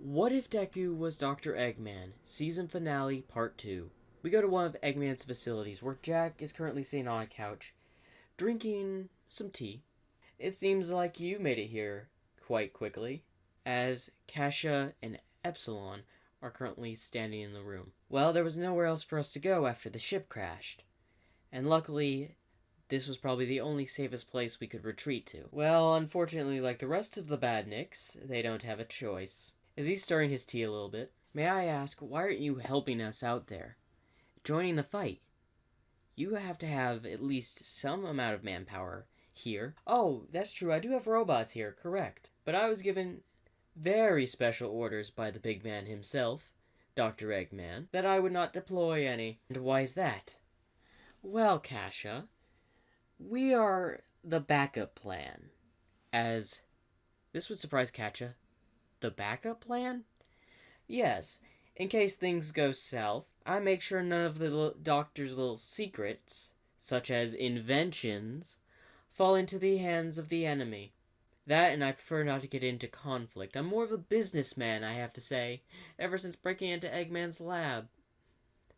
What if Deku was Dr. Eggman? Season finale, part 2. We go to one of Eggman's facilities where Jack is currently sitting on a couch, drinking some tea. It seems like you made it here quite quickly, as Kasha and Epsilon are currently standing in the room. Well, there was nowhere else for us to go after the ship crashed, and luckily, this was probably the only safest place we could retreat to. Well, unfortunately, like the rest of the badniks, they don't have a choice. As he's stirring his tea a little bit, may I ask, why aren't you helping us out there? Joining the fight? You have to have at least some amount of manpower here. Oh, that's true, I do have robots here, correct. But I was given very special orders by the big man himself, Dr. Eggman, that I would not deploy any. And why is that? Well, Kasha, we are the backup plan. As this would surprise Kasha. The backup plan? Yes, in case things go south, I make sure none of the doctor's little secrets, such as inventions, fall into the hands of the enemy. That, and I prefer not to get into conflict. I'm more of a businessman, I have to say, ever since breaking into Eggman's lab.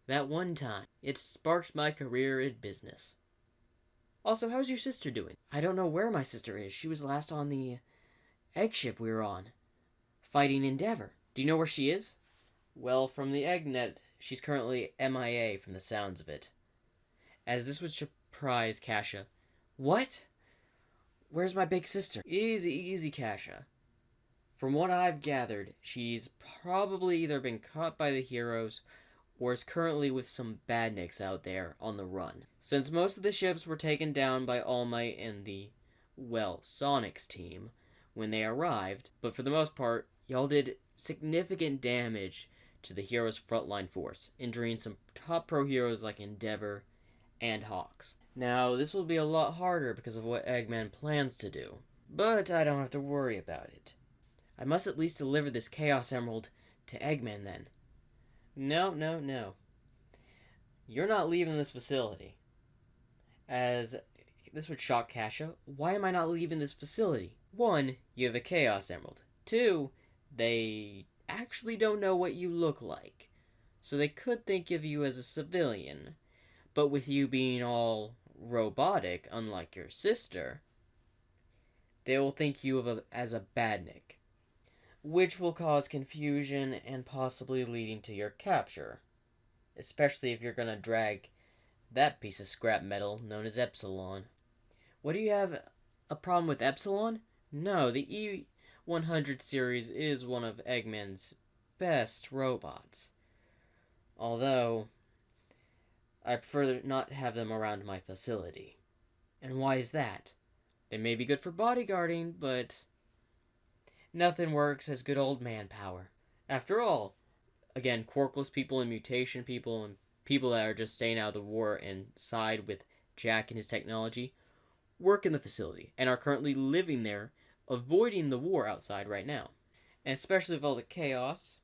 That one time, it sparked my career in business. Also, how's your sister doing? I don't know where my sister is. She was last on the egg ship we were on, fighting Endeavor. Do you know where she is? Well, from the Eggnet, she's currently MIA from the sounds of it. As this would surprise Kasha. What? Where's my big sister? Easy, Kasha. From what I've gathered, she's probably either been caught by the heroes or is currently with some badniks out there on the run. Since most of the ships were taken down by All Might and the, well, Sonic's team when they arrived, but for the most part, y'all did significant damage to the heroes' frontline force, injuring some top pro heroes like Endeavor and Hawks. Now, this will be a lot harder because of what Eggman plans to do, but I don't have to worry about it. I must at least deliver this Chaos Emerald to Eggman then. No. You're not leaving this facility. As this would shock Kasha. Why am I not leaving this facility? 1, you have a Chaos Emerald. 2, they actually don't know what you look like, so they could think of you as a civilian. But with you being all robotic, unlike your sister, they will think you as a badnik, which will cause confusion and possibly leading to your capture, especially if you're gonna drag that piece of scrap metal known as Epsilon. What, do you have a problem with Epsilon? No, the E100 series is one of Eggman's best robots. Although, I prefer not have them around my facility. And why is that? They may be good for bodyguarding, but nothing works as good old manpower. After all, again, quirkless people and mutation people and people that are just staying out of the war and side with Jack and his technology work in the facility and are currently living there, avoiding the war outside right now. And especially with all the chaos,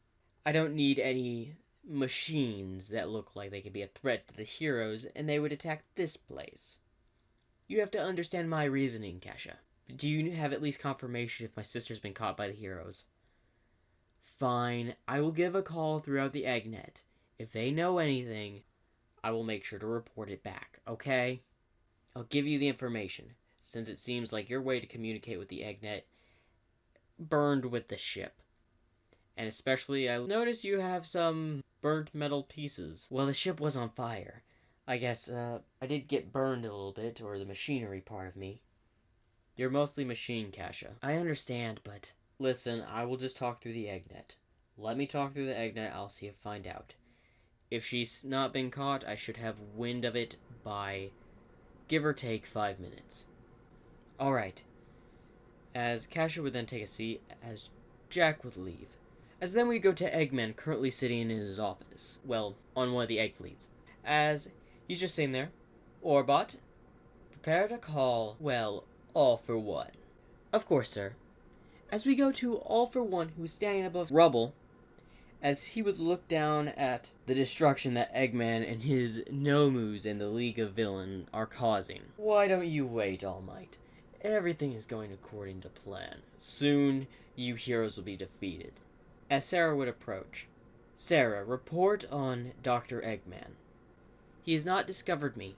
I don't need any machines that look like they could be a threat to the heroes and they would attack this place. You have to understand my reasoning, Kasha. Do you have at least confirmation if my sister's been caught by the heroes? Fine, I will give a call throughout the Eggnet. If they know anything, I will make sure to report it back, okay? I'll give you the information, since it seems like your way to communicate with the Eggnet burned with the ship. And especially, I notice you have some burnt metal pieces. Well, the ship was on fire. I guess, I did get burned a little bit, or the machinery part of me. You're mostly machine, Kasha. I understand, but listen, I will just talk through the Eggnet. Let me talk through the Eggnet, I'll see if find out. If she's not been caught, I should have wind of it by, give or take, 5 minutes. Alright. As Kasha would then take a seat, as Jack would leave. As then we go to Eggman, currently sitting in his office. Well, on one of the egg fleets. As he's just sitting there. Orbot, prepare to call, well, All for One. Of course, sir. As we go to All for One, who's standing above rubble, as he would look down at the destruction that Eggman and his Nomus and the League of Villain are causing. Why don't you wait, All Might? Everything is going according to plan. Soon, you heroes will be defeated. as Sarah would approach. Sarah, report on Dr. Eggman. He has not discovered me,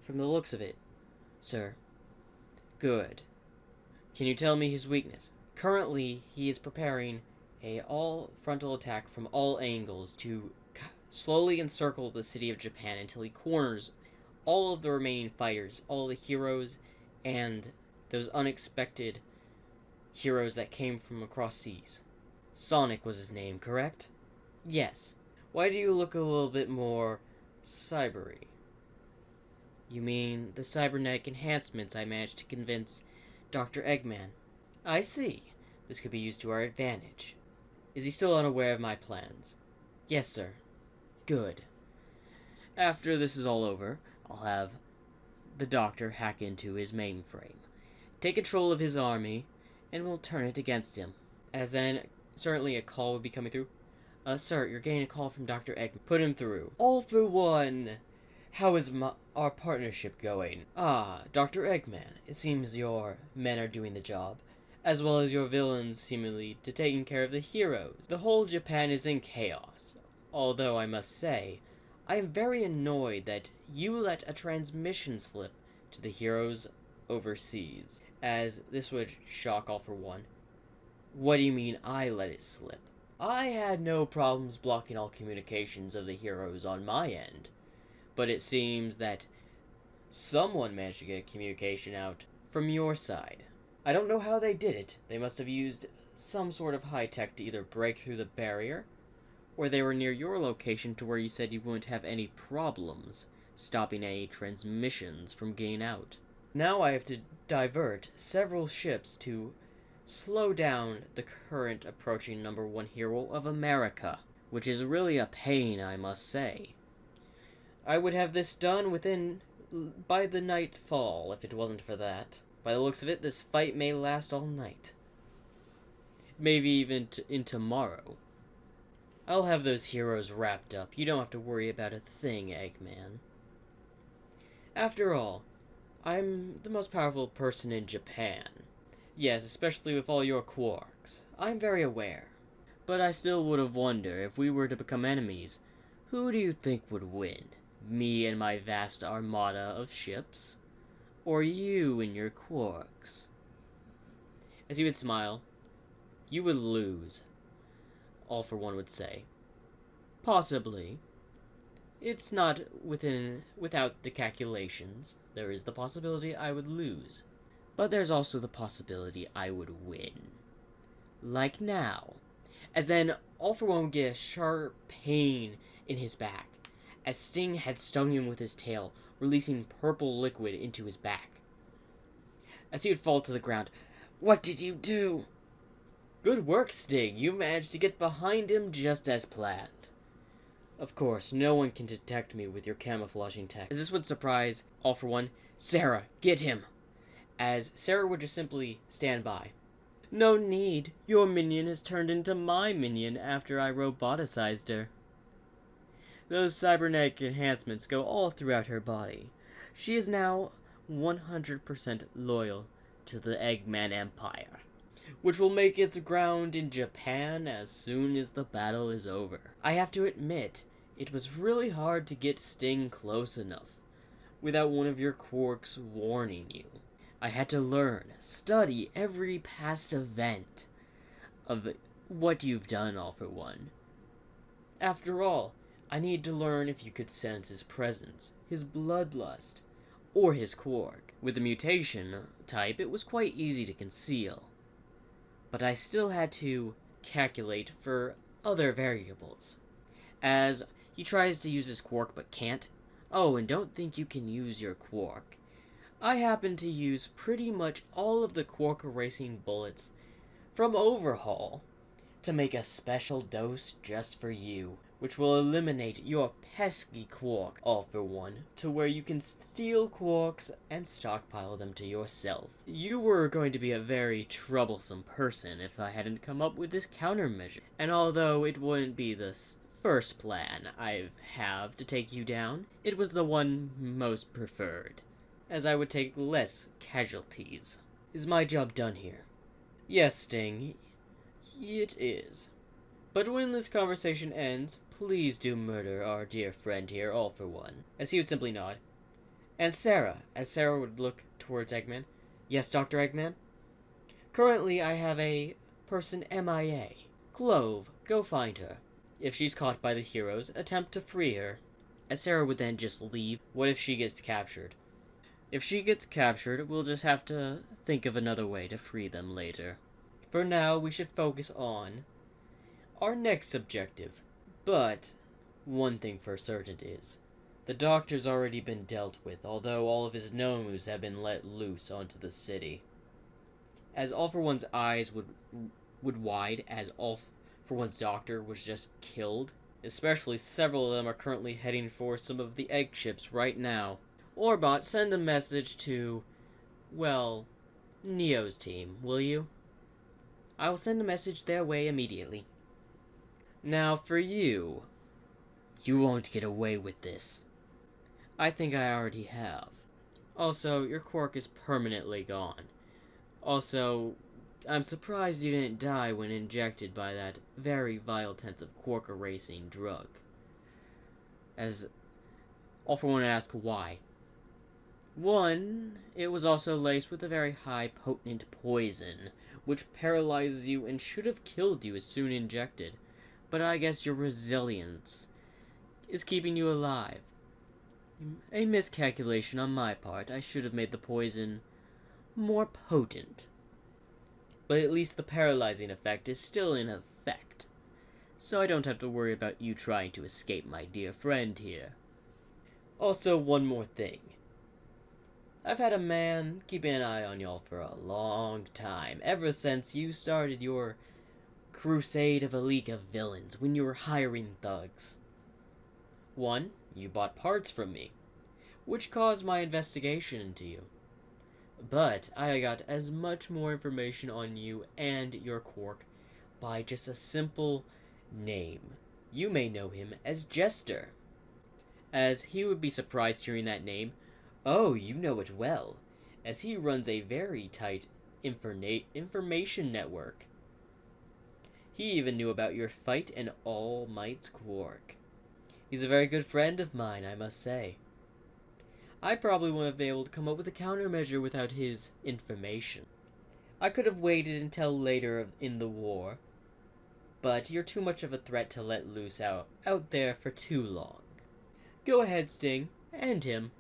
from the looks of it, sir. Good. Can you tell me his weakness? Currently, he is preparing a all-frontal attack from all angles to slowly encircle the city of Japan until he corners all of the remaining fighters, all the heroes, and those unexpected heroes that came from across seas. Sonic was his name, correct? Yes. Why do you look a little bit more cybery? You mean the cybernetic enhancements I managed to convince Dr. Eggman? I see. This could be used to our advantage. Is he still unaware of my plans? Yes, sir. Good. After this is all over, I'll have the doctor hack into his mainframe, take control of his army, and we'll turn it against him. As then, certainly a call would be coming through. Sir, you're getting a call from Dr. Eggman. Put him through. All for one. How is our partnership going? Dr. Eggman, it seems your men are doing the job, as well as your villains seemingly to taking care of the heroes. The whole Japan is in chaos. Although I must say, I am very annoyed that you let a transmission slip to the heroes overseas, as this would shock All for One. What do you mean I let it slip? I had no problems blocking all communications of the heroes on my end, but it seems that someone managed to get communication out from your side. I don't know how they did it. They must have used some sort of high-tech to either break through the barrier, or they were near your location to where you said you wouldn't have any problems stopping any transmissions from getting out. Now I have to divert several ships to slow down the current approaching number one hero of America, which is really a pain, I must say. I would have this done by the nightfall if it wasn't for that. By the looks of it, this fight may last all night. Maybe even in tomorrow. I'll have those heroes wrapped up. You don't have to worry about a thing, Eggman. After all, I'm the most powerful person in Japan. Yes, especially with all your quarks. I'm very aware. But I still would have wondered, if we were to become enemies, who do you think would win? Me and my vast armada of ships? Or you and your quarks? As he would smile, you would lose, All for One would say. Possibly. It's not without the calculations. There is the possibility I would lose. But there's also the possibility I would win. Like now. As then, All for One would get a sharp pain in his back, as Sting had stung him with his tail, releasing purple liquid into his back. As he would fall to the ground, "What did you do?" "Good work, Sting. You managed to get behind him just as planned." Of course, no one can detect me with your camouflaging tech. As this would surprise All for One, "Sarah, get him!" As Sarah would just simply stand by. "No need. Your minion has turned into my minion after I roboticized her. Those cybernetic enhancements go all throughout her body. She is now 100% loyal to the Eggman Empire, which will make its ground in Japan as soon as the battle is over. I have to admit, it was really hard to get Sting close enough without one of your quarks warning you. I had to learn, study every past event of what you've done, All for One. After all, I need to learn if you could sense his presence, his bloodlust, or his quark. With the mutation type, it was quite easy to conceal. But I still had to calculate for other variables. As he tries to use his quark but can't. Oh, and don't think you can use your quark. I happen to use pretty much all of the quark erasing bullets from Overhaul to make a special dose just for you, which will eliminate your pesky quark, All for One, to where you can steal quarks and stockpile them to yourself. You were going to be a very troublesome person if I hadn't come up with this countermeasure. And although it wouldn't be the first plan I have to take you down, it was the one most preferred, as I would take less casualties. Is my job done here? Yes, Sting. It is. But when this conversation ends, please do murder our dear friend here, all for one. As he would simply nod. And Sarah, as Sarah would look towards Eggman. Yes, Dr. Eggman? Currently, I have a person MIA. Clove, go find her. If she's caught by the heroes, attempt to free her. As Sarah would then just leave. What if she gets captured? If she gets captured, we'll just have to think of another way to free them later. For now, we should focus on our next objective. But one thing for certain is, the Doctor's already been dealt with, although all of his Nomus have been let loose onto the city. As All for One's eyes would wide as All for One's Doctor was just killed, especially several of them are currently heading for some of the egg ships right now. Orbot, send a message to, well, Neo's team, will you? I will send a message their way immediately. Now for you. You won't get away with this. I think I already have. Also, your quirk is permanently gone. Also, I'm surprised you didn't die when injected by that very violent-intensive quirk-erasing drug. As All for One asked why. One, it was also laced with a very high potent poison, which paralyzes you and should have killed you as soon injected. But I guess your resilience is keeping you alive. A miscalculation on my part. I should have made the poison more potent. But at least the paralyzing effect is still in effect. So I don't have to worry about you trying to escape my dear friend here. Also, one more thing. I've had a man keeping an eye on y'all for a long time, ever since you started your crusade of a league of villains when you were hiring thugs. One, you bought parts from me, which caused my investigation into you. But I got as much more information on you and your quirk by just a simple name. You may know him as Jester, as he would be surprised hearing that name. Oh, you know it well, as he runs a very tight information network. He even knew about your fight and All Might's quirk. He's a very good friend of mine, I must say. I probably wouldn't have been able to come up with a countermeasure without his information. I could have waited until later in the war, but you're too much of a threat to let loose out there for too long. Go ahead, Sting, end him.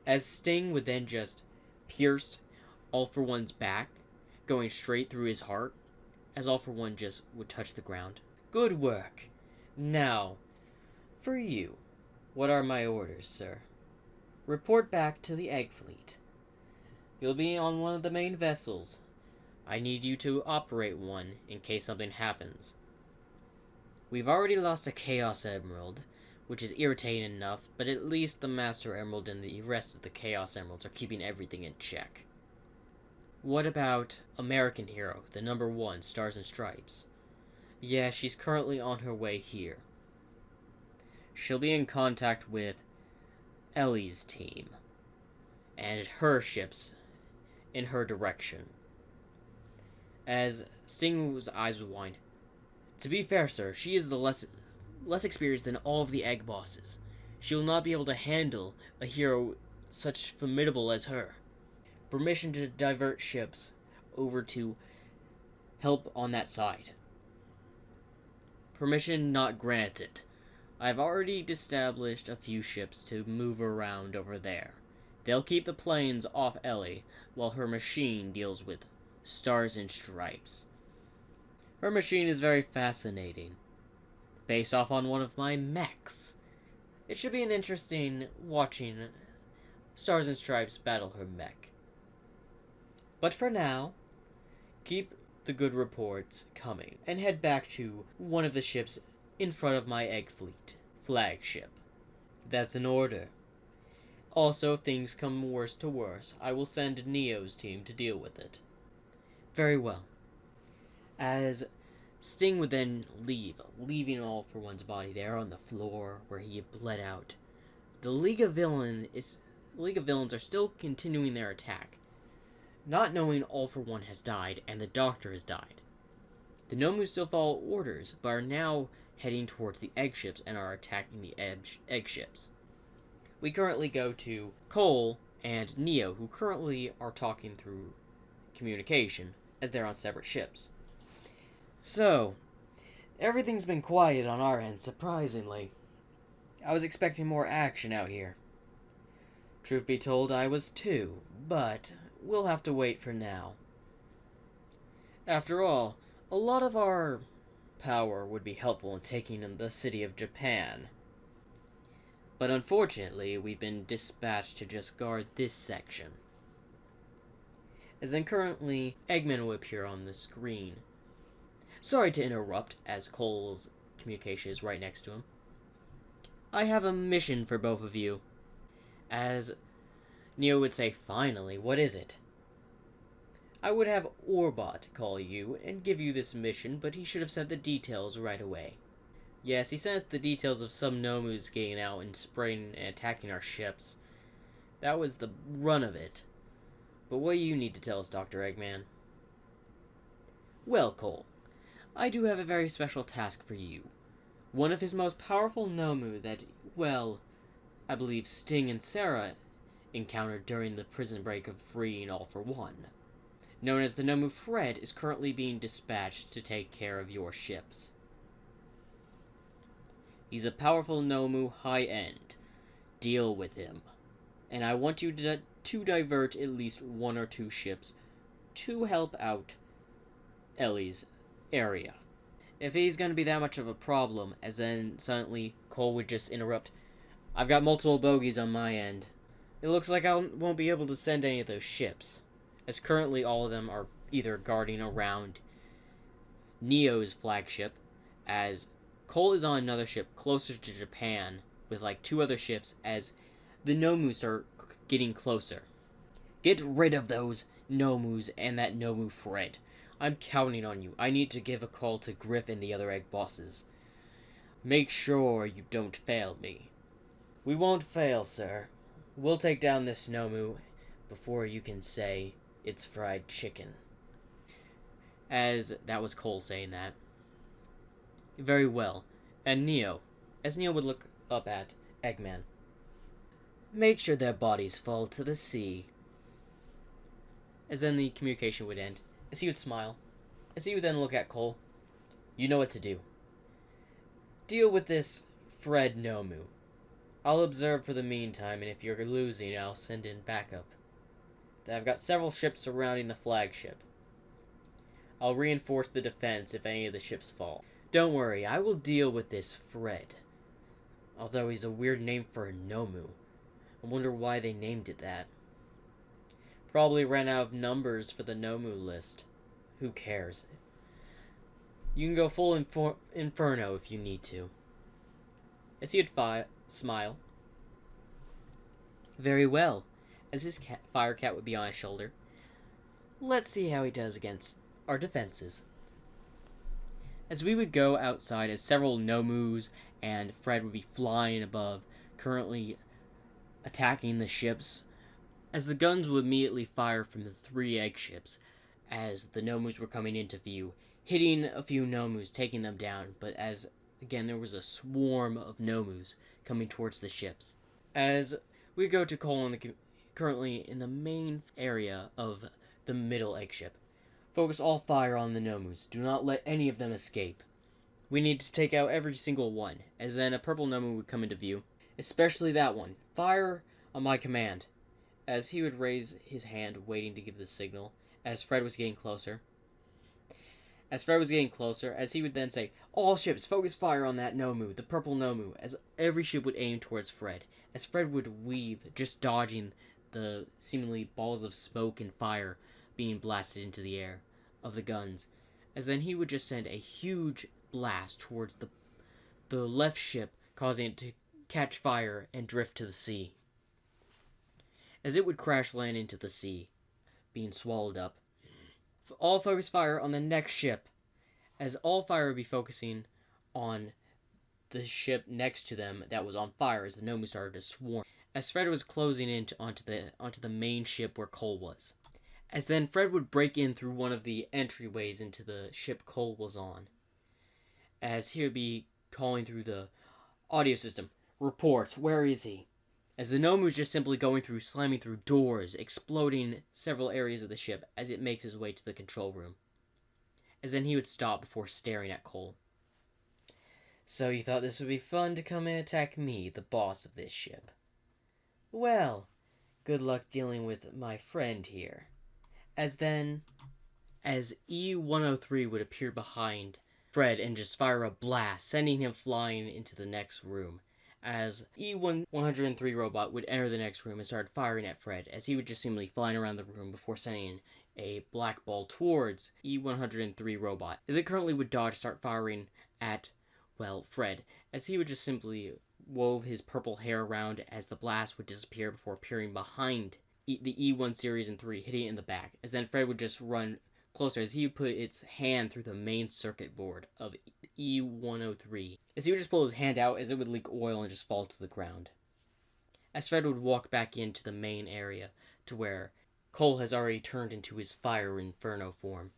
As Sting would then just pierce All for One's back, going straight through his heart, as All for One just would touch the ground. Good work. Now, for you, what are my orders, sir? Report back to the Egg Fleet. You'll be on one of the main vessels. I need you to operate one in case something happens. We've already lost a Chaos Emerald, which is irritating enough, but at least the Master Emerald and the rest of the Chaos Emeralds are keeping everything in check. What about American Hero, the number 1, Stars and Stripes? Yeah, she's currently on her way here. She'll be in contact with Ellie's team, and her ships in her direction. As Sting's eyes would wind. To be fair, sir, she is the less experienced than all of the egg bosses. She will not be able to handle a hero such formidable as her. Permission to divert ships over to help on that side. Permission not granted. I've already established a few ships to move around over there. They'll keep the planes off Ellie, while her machine deals with Stars and Stripes. Her machine is very fascinating, based off on one of my mechs. It should be an interesting watching Stars and Stripes battle her mech. But for now, keep the good reports coming, and head back to one of the ships in front of my Egg Fleet flagship. That's an order. Also, if things come worse to worse, I will send Neo's team to deal with it. Very well. As Sting would then leaving All for One's body there on the floor where he had bled out, the League of Villains are still continuing their attack, not knowing All for One has died and the Doctor has died. The Nomu still follow orders, but are now heading towards the egg ships and are attacking the egg ships. We currently go to Cole and Neo, who currently are talking through communication, as they're on separate ships. So, everything's been quiet on our end, surprisingly. I was expecting more action out here. Truth be told, I was too, but we'll have to wait for now. After all, a lot of our power would be helpful in taking the city of Japan. But unfortunately, we've been dispatched to just guard this section. As in currently, Eggman will appear on the screen. Sorry to interrupt, as Cole's communication is right next to him. I have a mission for both of you. As Neo would say, finally, what is it? I would have Orbot call you and give you this mission, but he should have sent the details right away. Yes, he sent us the details of some Nomus getting out and spraying and attacking our ships. That was the run of it. But what do you need to tell us, Dr. Eggman? Well, Cole, I do have a very special task for you. One of his most powerful Nomu that, well, I believe Sting and Sarah encountered during the prison break of freeing All for One, known as the Nomu Fred, is currently being dispatched to take care of your ships. He's a powerful Nomu high-end. Deal with him. And I want you to divert at least 1 or 2 ships to help out Ellie's area. If he's going to be that much of a problem, as then suddenly Cole would just interrupt, I've got multiple bogeys on my end. It looks like I won't be able to send any of those ships, as currently all of them are either guarding around Neo's flagship, as Cole is on another ship closer to Japan with like 2 other ships as the Nomus start getting closer. Get rid of those Nomus and that Nomu Fred. I'm counting on you. I need to give a call to Griff and the other egg bosses. Make sure you don't fail me. We won't fail, sir. We'll take down this Nomu before you can say it's fried chicken. As that was Cole saying that. Very well. And Neo, as Neo would look up at Eggman. Make sure their bodies fall to the sea. As then the communication would end. As he would smile. As he would then look at Cole. You know what to do. Deal with this Fred Nomu. I'll observe for the meantime, and if you're losing, I'll send in backup. I've got several ships surrounding the flagship. I'll reinforce the defense if any of the ships fall. Don't worry, I will deal with this Fred. Although he's a weird name for a Nomu. I wonder why they named it that. Probably ran out of numbers for the Nomu list. Who cares? You can go full Inferno if you need to. As he would smile. Very well. As his fire cat would be on his shoulder. Let's see how he does against our defenses. As we would go outside, as several Nomus and Fred would be flying above, currently attacking the ships, as the guns would immediately fire from the 3 egg ships, as the Nomus were coming into view, hitting a few Nomus, taking them down, but as, again, there was a swarm of Nomus coming towards the ships. As we go to Cole currently in the main area of the middle egg ship. Focus all fire on the Nomus. Do not let any of them escape. We need to take out every single one, as then a purple Nomu would come into view. Especially that one. Fire on my command. As he would raise his hand, waiting to give the signal, as Fred was getting closer. As he would then say, all ships, focus fire on that Nomu, the purple Nomu, as every ship would aim towards Fred. As Fred would weave, just dodging the seemingly balls of smoke and fire being blasted into the air of the guns, as then he would just send a huge blast towards the left ship, causing it to catch fire and drift to the sea. As it would crash land into the sea, being swallowed up. All focus fire on the next ship, as all fire would be focusing on the ship next to them that was on fire as the Nomu started to swarm. As Fred was closing in onto the main ship where Cole was. As then Fred would break in through one of the entryways into the ship Cole was on. As he would be calling through the audio system, "Reports, where is he?" As the Nomu's just simply going through, slamming through doors, exploding several areas of the ship as it makes his way to the control room. As then he would stop before staring at Cole. "So you thought this would be fun to come and attack me, the boss of this ship? Well, good luck dealing with my friend here." As E-103 would appear behind Fred and just fire a blast, sending him flying into the next room. As E-103 robot would enter the next room and start firing at Fred, as he would just seemingly flying around the room before sending a black ball towards E-103 robot, as it currently would dodge, start firing at, Fred, as he would just simply wove his purple hair around as the blast would disappear before appearing behind the E1 series and 3, hitting it in the back, as then Fred would just run closer as he would put its hand through the main circuit board of E103, as he would just pull his hand out as it would leak oil and just fall to the ground. As Fred would walk back into the main area to where Cole has already turned into his fire inferno form.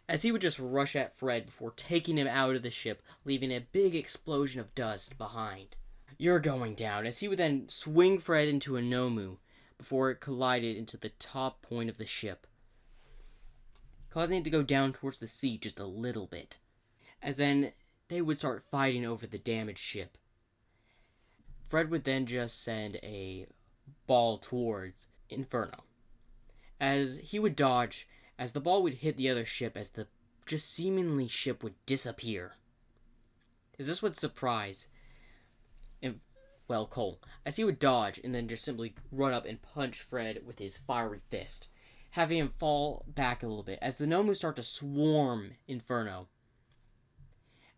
As he would just rush at Fred before taking him out of the ship, leaving a big explosion of dust behind. "You're going down," as he would then swing Fred into a Nomu before it collided into the top point of the ship, causing it to go down towards the sea just a little bit. As then they would start fighting over the damaged ship. Fred would then just send a ball towards Inferno. As he would dodge, as the ball would hit the other ship, as the just seemingly ship would disappear. As this would surprise Cole, as he would dodge and then just simply run up and punch Fred with his fiery fist, having him fall back a little bit, as the Nomu start to swarm Inferno.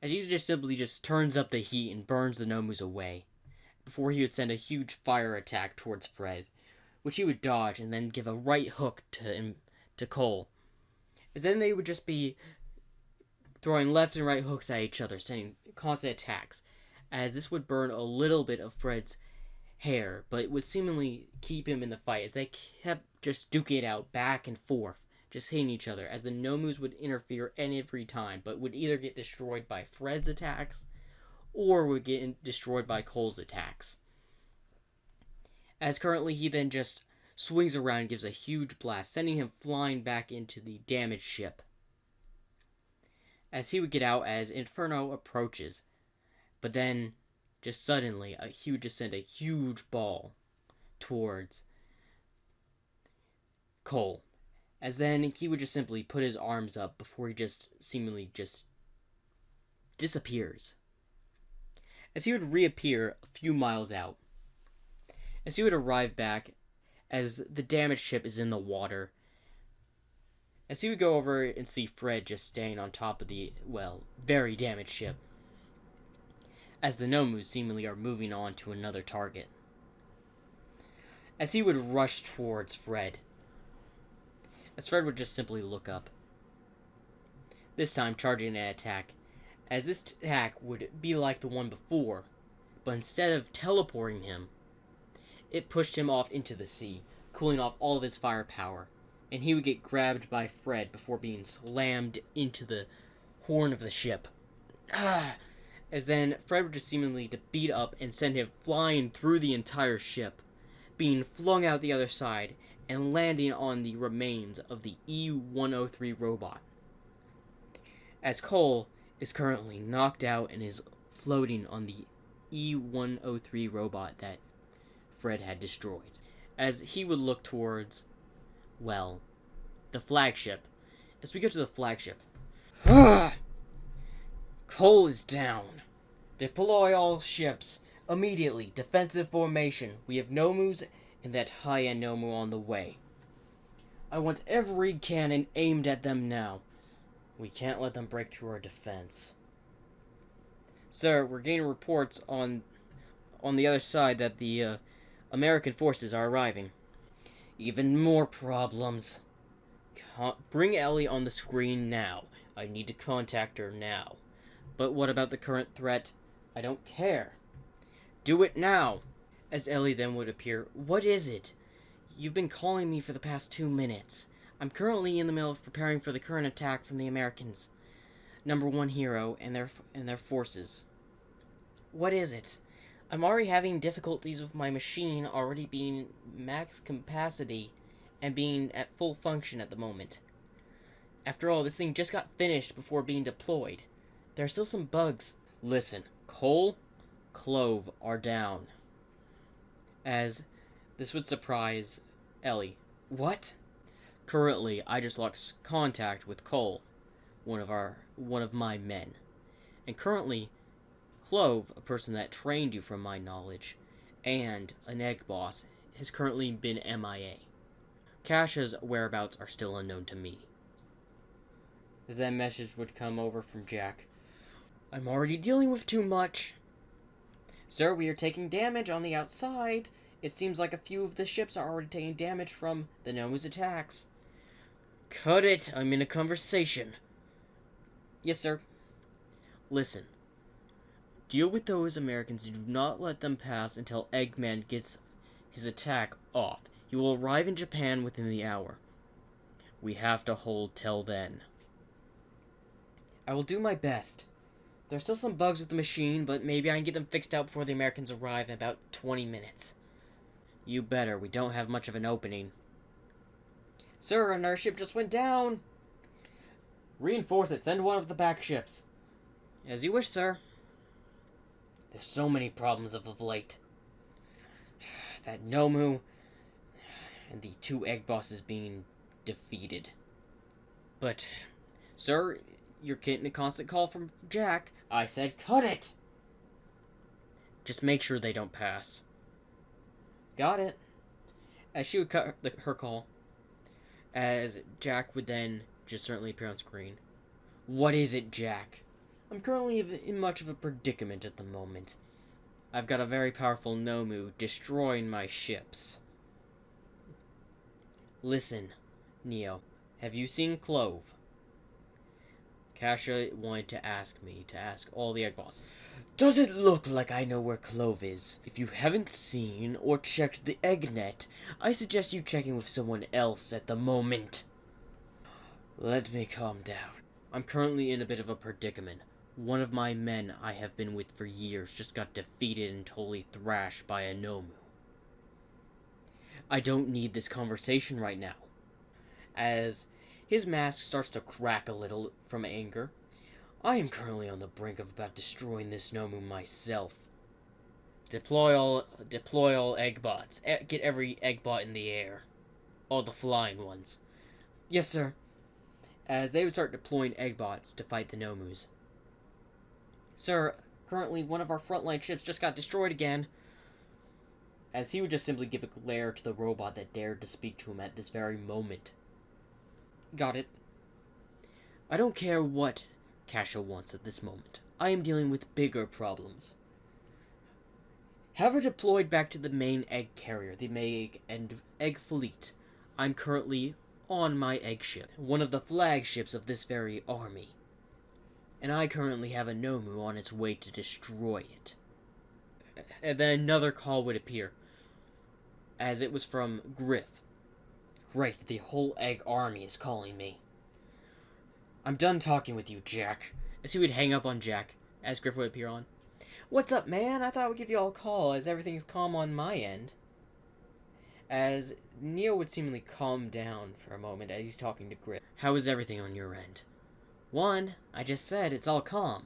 As he just simply just turns up the heat and burns the Nomus away, before he would send a huge fire attack towards Fred, which he would dodge and then give a right hook to Cole. As then they would just be throwing left and right hooks at each other, sending constant attacks, as this would burn a little bit of Fred's hair, but it would seemingly keep him in the fight, as they kept just duking it out back and forth, just hitting each other, as the Nomus would interfere every time, but would either get destroyed by Fred's attacks, or would get destroyed by Cole's attacks. As currently he then just swings around and gives a huge blast, sending him flying back into the damaged ship. As he would get out as Inferno approaches, but then just suddenly he would just send a huge ball towards Cole, as then he would just simply put his arms up before he just seemingly just disappears. As he would reappear a few miles out, as he would arrive back as the damaged ship is in the water, as he would go over and see Fred just staying on top of the, very damaged ship, as the Nomus seemingly are moving on to another target. As he would rush towards Fred, as Fred would just simply look up, this time charging an attack, as this attack would be like the one before, but instead of teleporting him, it pushed him off into the sea, cooling off all of his firepower, and he would get grabbed by Fred before being slammed into the horn of the ship. As then Fred would just seemingly to beat up and send him flying through the entire ship, being flung out the other side and landing on the remains of the E-103 robot. As Cole is currently knocked out and is floating on the E-103 robot that Fred had destroyed. As he would look towards, the flagship. As we go to the flagship. Cole is down. Deploy all ships. Immediately. Defensive formation. We have Nomus and that high-end Nomu on the way. I want every cannon aimed at them now. We can't let them break through our defense. Sir, we're getting reports on the other side that the American forces are arriving. Even more problems. Bring Ellie on the screen now. I need to contact her now. But what about the current threat? I don't care. Do it now. As Ellie then would appear, what is it? you've been calling me for the past 2 minutes. I'm currently in the middle of preparing for the current attack from the Americans' number one hero and their forces. What is it? I'm already having difficulties with my machine already being max capacity and being at full function at the moment. After all, this thing just got finished before being deployed. There are still some bugs. Listen, Cole, Clove are down. As this would surprise Ellie. What? Currently, I just lost contact with Cole, one of my men. And currently, Clove, a person that trained you from my knowledge, and an egg boss, has currently been MIA. Kasha's whereabouts are still unknown to me. As that message would come over from Jack. I'm already dealing with too much. Sir, we are taking damage on the outside. It seems like a few of the ships are already taking damage from the Nomu's attacks. Cut it! I'm in a conversation. Yes, sir. Listen. Deal with those Americans and do not let them pass until Eggman gets his attack off. He will arrive in Japan within the hour. We have to hold till then. I will do my best. There's still some bugs with the machine, but maybe I can get them fixed out before the Americans arrive in about 20 minutes. You better. We don't have much of an opening. Sir, another ship just went down. Reinforce it. Send one of the back ships. As you wish, sir. There's so many problems of late. That Nomu and the 2 egg bosses being defeated. But, sir, you're getting a constant call from Jack. I said, cut it! Just make sure they don't pass. Got it. As she would cut her call, as Jack would then just certainly appear on screen. What is it, Jack? I'm currently in much of a predicament at the moment. I've got a very powerful Nomu destroying my ships. Listen, Neo, have you seen Clove? Kasha wanted to ask all the egg bosses. Does it look like I know where Clove is? If you haven't seen or checked the Eggnet, I suggest you checking with someone else at the moment. Let me calm down. I'm currently in a bit of a predicament. One of my men I have been with for years just got defeated and totally thrashed by a Nomu. I don't need this conversation right now. As his mask starts to crack a little from anger. I am currently on the brink of about destroying this Nomu myself. Deploy all egg bots. Get every egg bot in the air. All the flying ones. Yes, sir. As they would start deploying egg bots to fight the Nomus. Sir, currently one of our frontline ships just got destroyed again. As he would just simply give a glare to the robot that dared to speak to him at this very moment. Got it. I don't care what Kasha wants at this moment. I am dealing with bigger problems. Have her deployed back to the main egg carrier, the egg fleet. I'm currently on my egg ship, one of the flagships of this very army. And I currently have a Nomu on its way to destroy it. And then another call would appear, as it was from Griff. Great, the whole egg army is calling me. I'm done talking with you, Jack. As he would hang up on Jack, as Griff would appear on. What's up, man? I thought I would give you all a call, as everything's calm on my end. As Neo would seemingly calm down for a moment as he's talking to Griff. How is everything on your end? One, I just said it's all calm.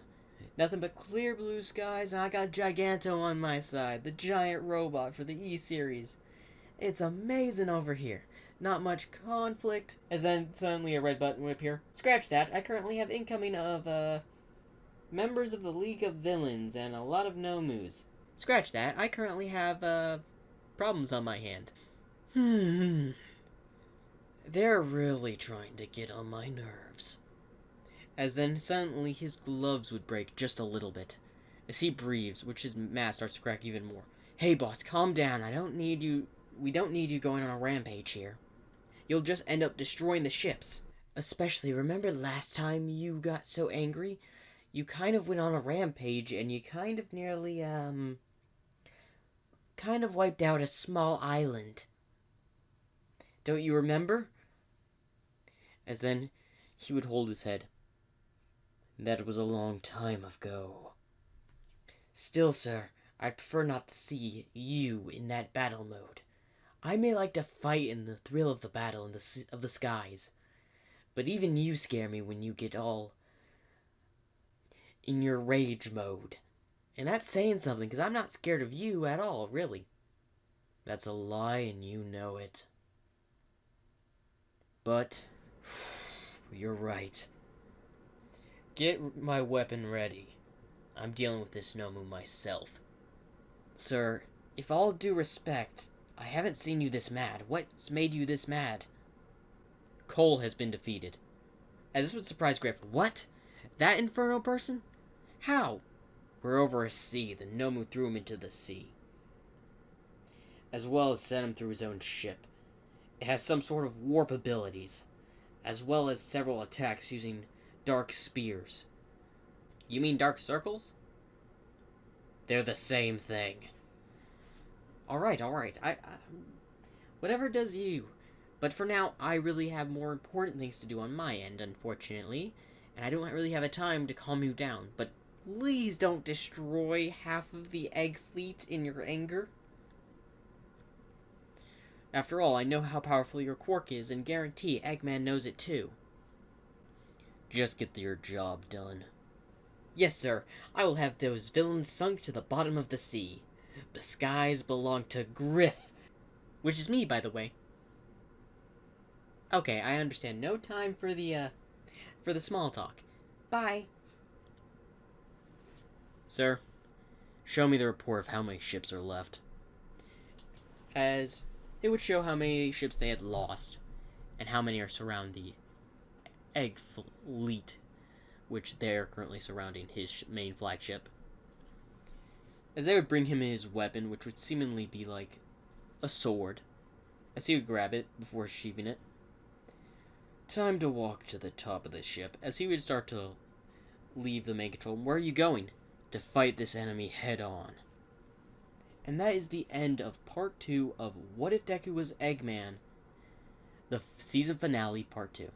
Nothing but clear blue skies, and I got Giganto on my side, the giant robot for the E-Series. It's amazing over here. Not much conflict. As then suddenly a red button would appear. Scratch that. I currently have incoming of, members of the League of Villains and a lot of Nomus. Scratch that. I currently have, problems on my hand. They're really trying to get on my nerves. As then suddenly his gloves would break just a little bit. As he breathes, which his mask starts to crack even more. Hey boss, calm down. We don't need you going on a rampage here. You'll just end up destroying the ships. Especially, remember last time you got so angry? You kind of went on a rampage and you kind of nearly, kind of wiped out a small island. Don't you remember? As then he would hold his head. That was a long time ago. Still, sir, I'd prefer not to see you in that battle mode. I may like to fight in the thrill of the battle in of the skies, but even you scare me when you get all in your rage mode. And that's saying something, because I'm not scared of you at all, really. That's a lie, and you know it. But you're right. Get my weapon ready. I'm dealing with this Nomu myself. Sir, if all due respect, I haven't seen you this mad. What's made you this mad? Cole has been defeated. As this would surprise Griff. What? That Inferno person? How? We're over a sea. The Nomu threw him into the sea, as well as sent him through his own ship. It has some sort of warp abilities, as well as several attacks using dark spears. You mean dark circles? They're the same thing. Alright. Whatever does you. But for now, I really have more important things to do on my end, unfortunately. And I don't really have a time to calm you down. But please don't destroy half of the egg fleet in your anger. After all, I know how powerful your quirk is, and guarantee Eggman knows it too. Just get your job done. Yes, sir. I will have those villains sunk to the bottom of the sea. The skies belong to Griff. Which is me, by the way. Okay, I understand. No time for the small talk. Bye. Sir, show me the report of how many ships are left. As it would show how many ships they had lost, and how many are surrounding the egg fleet, which they're currently surrounding his main flagship. As they would bring him his weapon, which would seemingly be like a sword, as he would grab it before sheathing it. Time to walk to the top of the ship, as he would start to leave the main control. Where are you going? To fight this enemy head on. And that is the end of part 2 of What If Deku Was Eggman, the season finale, part 2.